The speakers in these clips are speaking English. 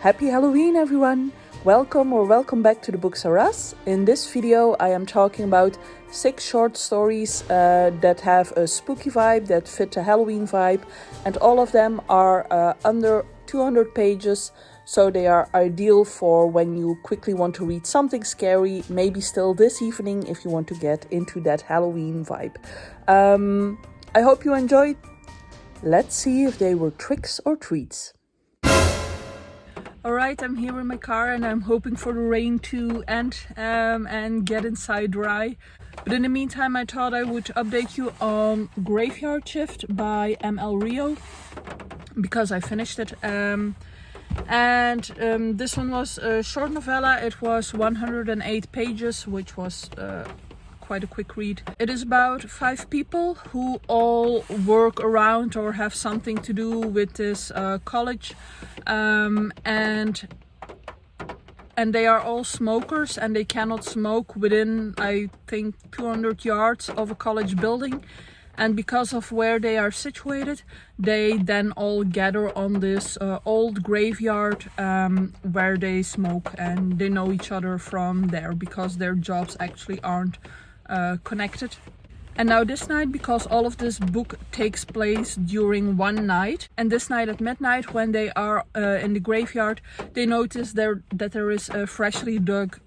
Happy Halloween, everyone! Welcome back to the Books Are Us. In this video, I am talking about 6 short stories that have a spooky vibe, that fit the Halloween vibe, and all of them are under 200 pages, so they are ideal for when you quickly want to read something scary, maybe still this evening if you want to get into that Halloween vibe. I hope you enjoyed. Let's see if they were tricks or treats. Alright, I'm here in my car and I'm hoping for the rain to end and get inside dry. But in the meantime, I thought I would update you on Graveyard Shift by Rio because I finished it. This one was a short novella. It was 108 pages, which was quite a quick read. It is about 5 people who all work around or have something to do with this college, and they are all smokers and they cannot smoke within, I think, 200 yards of a college building. And because of where they are situated, they then all gather on this old graveyard where they smoke, and they know each other from there because their jobs actually aren't connected. And now this night, because all of this book takes place during one night, and this night at midnight when they are in the graveyard, they notice that there is a freshly dug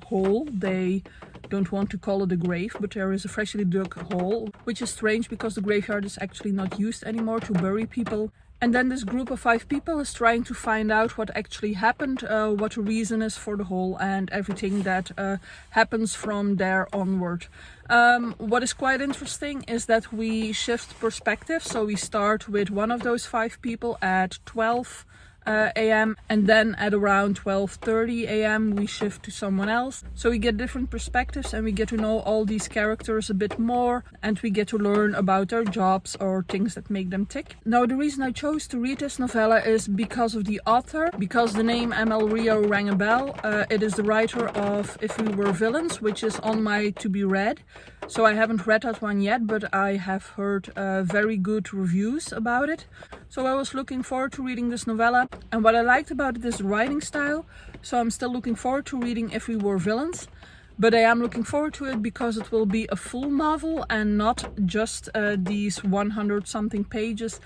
hole. They don't want to call it a grave, but there is a freshly dug hole, which is strange because the graveyard is actually not used anymore to bury people. And then this group of 5 people is trying to find out what actually happened, what the reason is for the hole, and everything that happens from there onward. What is quite interesting is that we shift perspective. So we start with one of those 5 people at 12 a.m. and then at around 12:30 a.m. we shift to someone else. So we get different perspectives and we get to know all these characters a bit more, and we get to learn about their jobs or things that make them tick. Now, the reason I chose to read this novella is because of the author, because the name Rio rang a bell. It is the writer of If We Were Villains, which is on my to be read. So I haven't read that one yet, but I have heard very good reviews about it. So I was looking forward to reading this novella. And what I liked about it is the writing style. So I'm still looking forward to reading If We Were Villains. But I am looking forward to it because it will be a full novel and not just these 100 something pages,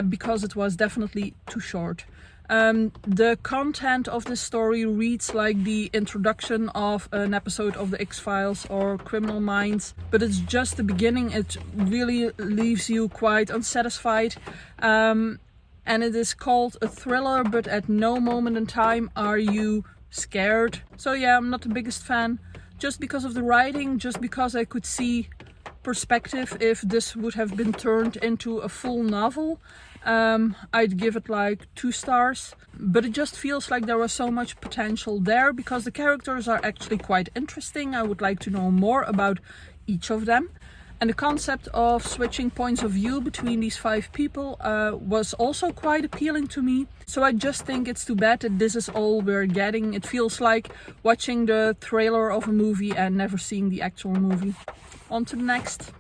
because it was definitely too short. The content of this story reads like the introduction of an episode of the X-Files or Criminal Minds, but it's just the beginning. It really leaves you quite unsatisfied. And it is called a thriller, but at no moment in time are you scared. So yeah, I'm not the biggest fan, just because of the writing, just because I could see perspective if this would have been turned into a full novel. I'd give it like 2 stars, but it just feels like there was so much potential there because the characters are actually quite interesting. I would like to know more about each of them. And the concept of switching points of view between these 5 people was also quite appealing to me. So I just think it's too bad that this is all we're getting. It feels like watching the trailer of a movie and never seeing the actual movie. On to the next.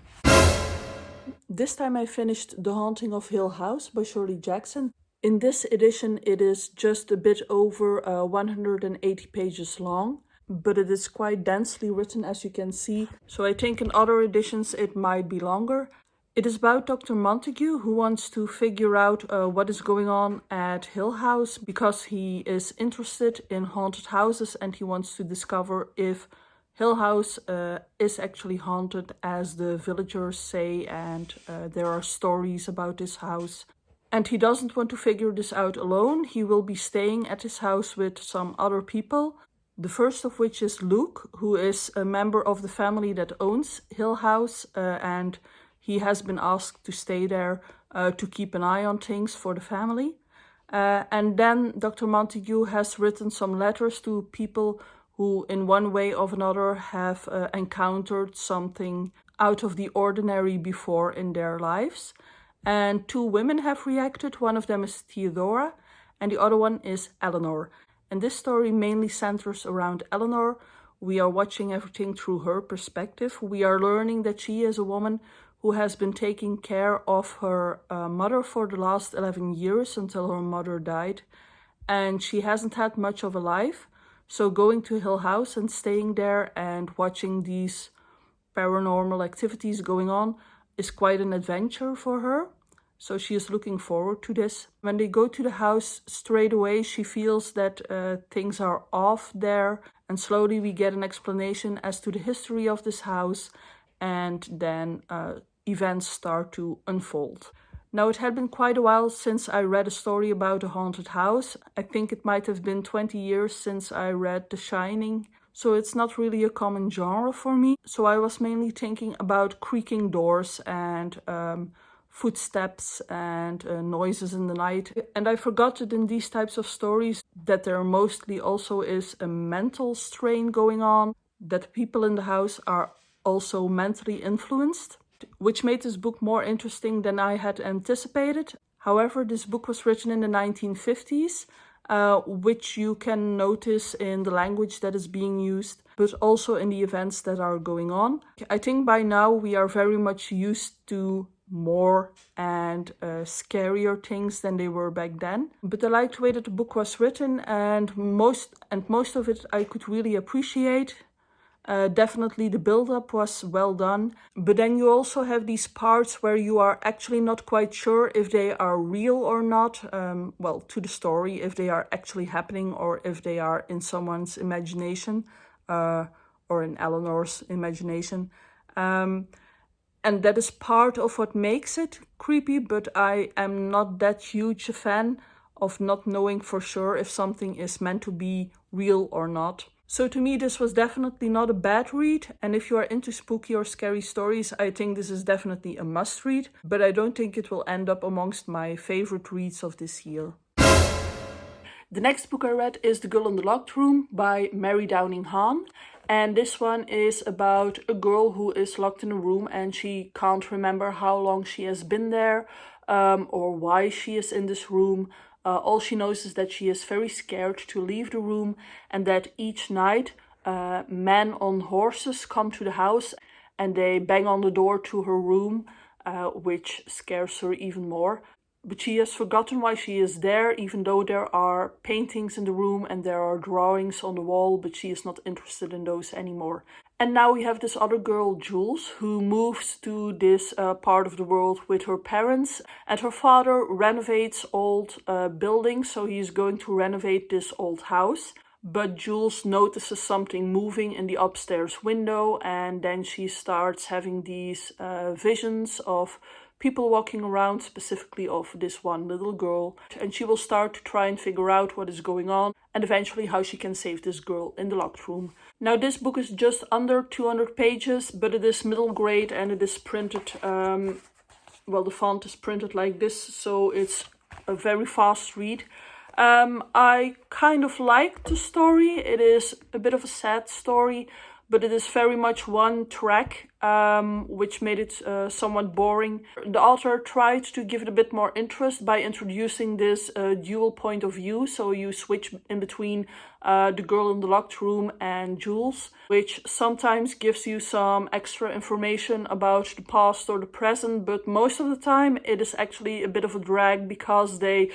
This time I finished The Haunting of Hill House by Shirley Jackson. In this edition it is just a bit over 180 pages long, but it is quite densely written, as you can see. So I think in other editions it might be longer. It is about Dr. Montague, who wants to figure out what is going on at Hill House because he is interested in haunted houses and he wants to discover if Hill House is actually haunted, as the villagers say, and there are stories about this house. And he doesn't want to figure this out alone. He will be staying at his house with some other people. The first of which is Luke, who is a member of the family that owns Hill House, and he has been asked to stay there to keep an eye on things for the family. And then Dr. Montague has written some letters to people who in one way or another have encountered something out of the ordinary before in their lives. And 2 women have reacted. One of them is Theodora and the other one is Eleanor. And this story mainly centers around Eleanor. We are watching everything through her perspective. We are learning that she is a woman who has been taking care of her mother for the last 11 years until her mother died. and she hasn't had much of a life. So going to Hill House and staying there and watching these paranormal activities going on is quite an adventure for her. So she is looking forward to this. When they go to the house, straight away she feels that things are off there, and slowly we get an explanation as to the history of this house, and then events start to unfold. Now, it had been quite a while since I read a story about a haunted house. I think it might have been 20 years since I read The Shining, so it's not really a common genre for me. So I was mainly thinking about creaking doors and footsteps and noises in the night. And I forgot that in these types of stories that there mostly also is a mental strain going on, that people in the house are also mentally influenced, which made this book more interesting than I had anticipated. However, this book was written in the 1950s, which you can notice in the language that is being used, but also in the events that are going on. I think by now we are very much used to more and scarier things than they were back then. But I liked the way that the book was written, and most of it I could really appreciate. Definitely the build-up was well done, but then you also have these parts where you are actually not quite sure if they are real or not, to the story, if they are actually happening or if they are in someone's imagination, or in Eleanor's imagination. And that is part of what makes it creepy, but I am not that huge a fan of not knowing for sure if something is meant to be real or not. So to me, this was definitely not a bad read, and if you are into spooky or scary stories, I think this is definitely a must read, but I don't think it will end up amongst my favorite reads of this year. The next book I read is The Girl in the Locked Room by Mary Downing Hahn, and this one is about a girl who is locked in a room and she can't remember how long she has been there, or why she is in this room. All she knows is that she is very scared to leave the room, and that each night men on horses come to the house and they bang on the door to her room, which scares her even more. But she has forgotten why she is there, even though there are paintings in the room and there are drawings on the wall, but she is not interested in those anymore. And now we have this other girl, Jules, who moves to this part of the world with her parents, and her father renovates old buildings, so he's going to renovate this old house. But Jules notices something moving in the upstairs window, and then she starts having these visions of people walking around, specifically of this one little girl, and she will start to try and figure out what is going on and eventually how she can save this girl in the locked room. Now, this book is just under 200 pages, but it is middle grade and it is printed, the font is printed like this, so it's a very fast read. I kind of like the story. It is a bit of a sad story, but it is very much one track, which made it somewhat boring. The author tried to give it a bit more interest by introducing this dual point of view, so you switch in between the girl in the locked room and Jules, which sometimes gives you some extra information about the past or the present, but most of the time it is actually a bit of a drag because they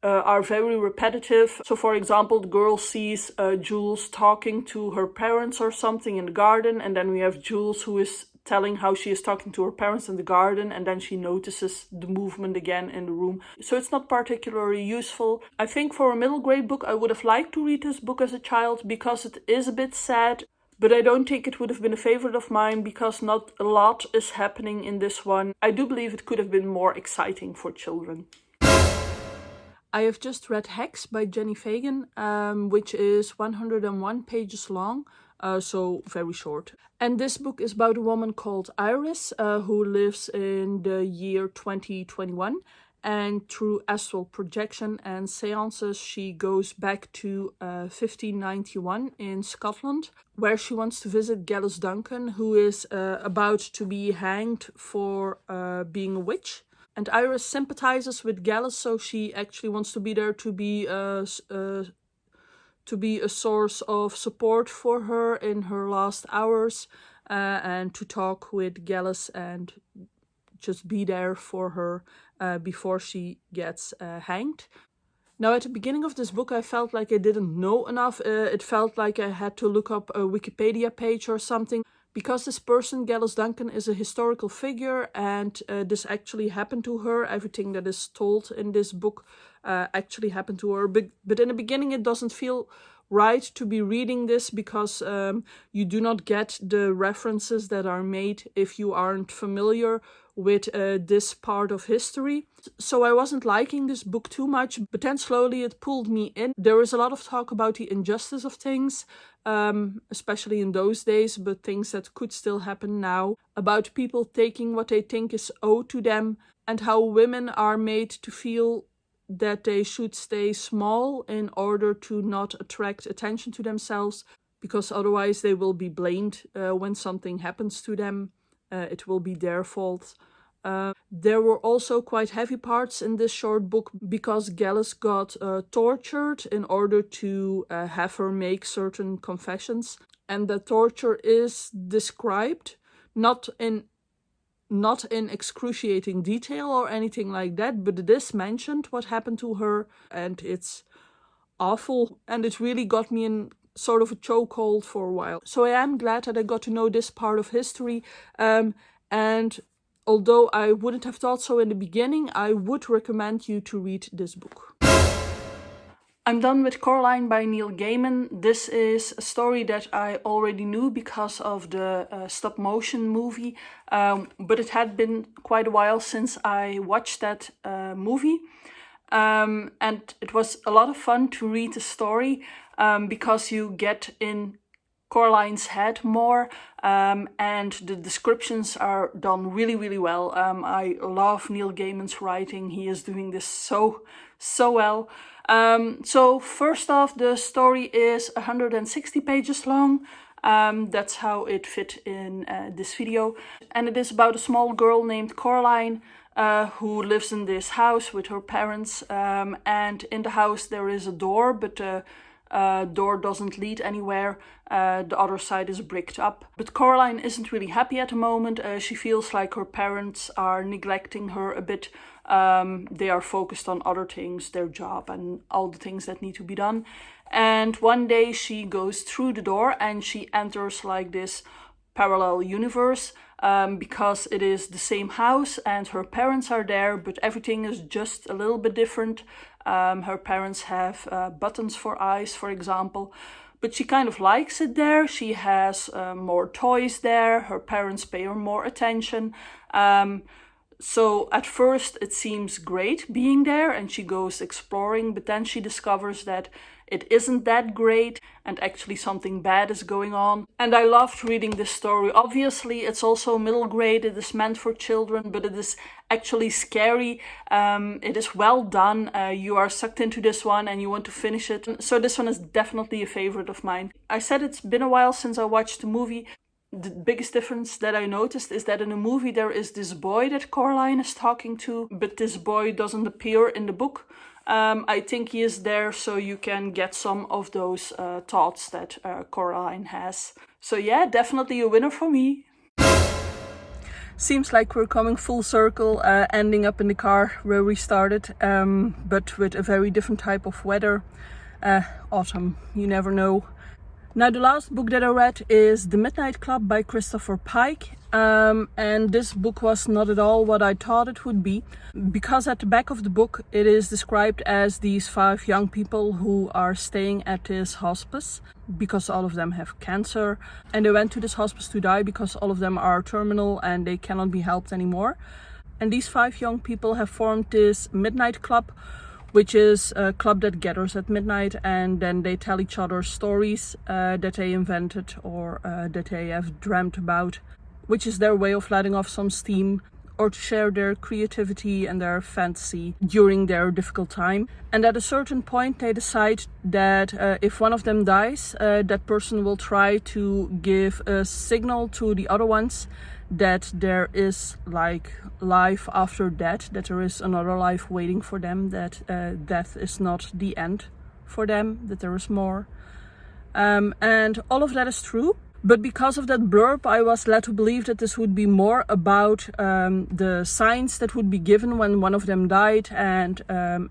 are very repetitive. So for example, the girl sees Jules talking to her parents or something in the garden, and then we have Jules who is telling how she is talking to her parents in the garden, and then she notices the movement again in the room. So it's not particularly useful. I think for a middle grade book, I would have liked to read this book as a child because it is a bit sad, but I don't think it would have been a favorite of mine because not a lot is happening in this one. I do believe it could have been more exciting for children. I have just read Hex by Jenny Fagan, which is 101 pages long, so very short. And this book is about a woman called Iris, who lives in the year 2021. And through astral projection and seances, she goes back to 1591 in Scotland, where she wants to visit Gallus Duncan, who is about to be hanged for being a witch. And Iris sympathizes with Gallus, so she actually wants to be there to be a source of support for her in her last hours, and to talk with Gallus and just be there for her before she gets hanged. Now, at the beginning of this book, I felt like I didn't know enough. It felt like I had to look up a Wikipedia page or something. Because this person, Gallus Duncan, is a historical figure and this actually happened to her. Everything that is told in this book actually happened to her. But in the beginning, it doesn't feel right to be reading this because you do not get the references that are made if you aren't familiar with this part of history. So I wasn't liking this book too much, but then slowly it pulled me in. There is a lot of talk about the injustice of things, especially in those days, but things that could still happen now, about people taking what they think is owed to them, and how women are made to feel that they should stay small in order to not attract attention to themselves, because otherwise they will be blamed when something happens to them. It will be their fault. There were also quite heavy parts in this short book because Gallus got tortured in order to have her make certain confessions. And the torture is described not in excruciating detail or anything like that, but it is mentioned what happened to her, and it's awful, and it really got me in sort of a chokehold for a while. So I am glad that I got to know this part of history, and although I wouldn't have thought so in the beginning, I would recommend you to read this book. I'm done with Coraline by Neil Gaiman. This is a story that I already knew because of the stop motion movie, but it had been quite a while since I watched that movie. And it was a lot of fun to read the story because you get in Coraline's head more, and the descriptions are done really, really well. I love Neil Gaiman's writing. He is doing this so well. So first off, the story is 160 pages long. That's how it fit in this video. And it is about a small girl named Coraline who lives in this house with her parents. And in the house there is a door, but the door doesn't lead anywhere. The other side is bricked up. But Coraline isn't really happy at the moment. She feels like her parents are neglecting her a bit. They are focused on other things, their job and all the things that need to be done. And one day she goes through the door and she enters like this parallel universe because it is the same house and her parents are there, but everything is just a little bit different. Her parents have buttons for eyes, for example, but she kind of likes it there. She has more toys there. Her parents pay her more attention. So at first it seems great being there and she goes exploring, but then she discovers that it isn't that great and actually something bad is going on. And I loved reading this story. Obviously it's also middle grade, it is meant for children, but it is actually scary. It is well done. You are sucked into this one and you want to finish it. So this one is definitely a favorite of mine. I said it's been a while since I watched the movie. The biggest difference that I noticed is that in the movie there is this boy that Coraline is talking to, but this boy doesn't appear in the book. I think he is there so you can get some of those thoughts that Coraline has. So yeah, definitely a winner for me. Seems like we're coming full circle, ending up in the car where we started, but with a very different type of weather. Autumn, you never know. Now the last book that I read is The Midnight Club by Christopher Pike, and this book was not at all what I thought it would be, because at the back of the book it is described as these 5 young people who are staying at this hospice because all of them have cancer, and they went to this hospice to die because all of them are terminal and they cannot be helped anymore. And these 5 young people have formed this midnight club, which is a club that gathers at midnight and then they tell each other stories that they invented or that they have dreamt about, which is their way of letting off some steam or to share their creativity and their fantasy during their difficult time. And at a certain point they decide that if one of them dies, that person will try to give a signal to the other ones that there is like life after death, that there is another life waiting for them, that death is not the end for them, that there is more. And all of that is true, But because of that blurb, I was led to believe that this would be more about the signs that would be given when one of them died, and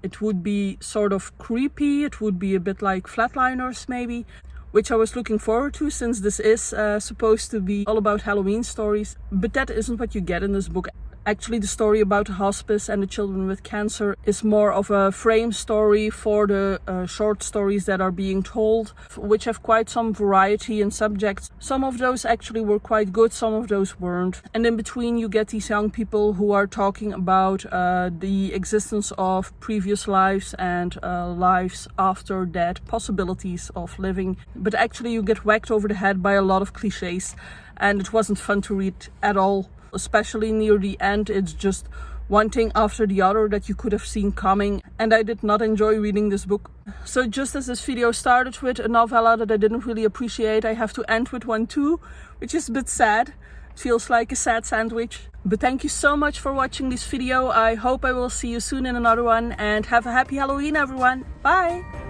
it would be sort of creepy. It would be a bit like Flatliners maybe, which I was looking forward to, since this is supposed to be all about Halloween stories. But that isn't what you get in this book. Actually, the story about the hospice and the children with cancer is more of a frame story for the short stories that are being told, which have quite some variety in subjects. Some of those actually were quite good, some of those weren't. And in between you get these young people who are talking about the existence of previous lives and lives after death, possibilities of living. But actually you get whacked over the head by a lot of cliches, and it wasn't fun to read at all. Especially near the end, it's just one thing after the other that you could have seen coming, and I did not enjoy reading this book. So just as this video started with a novella that I didn't really appreciate, I have to end with one too, which is a bit sad. It feels like a sad sandwich. But thank you so much for watching this video. I hope I will see you soon in another one, and have a happy Halloween everyone. Bye!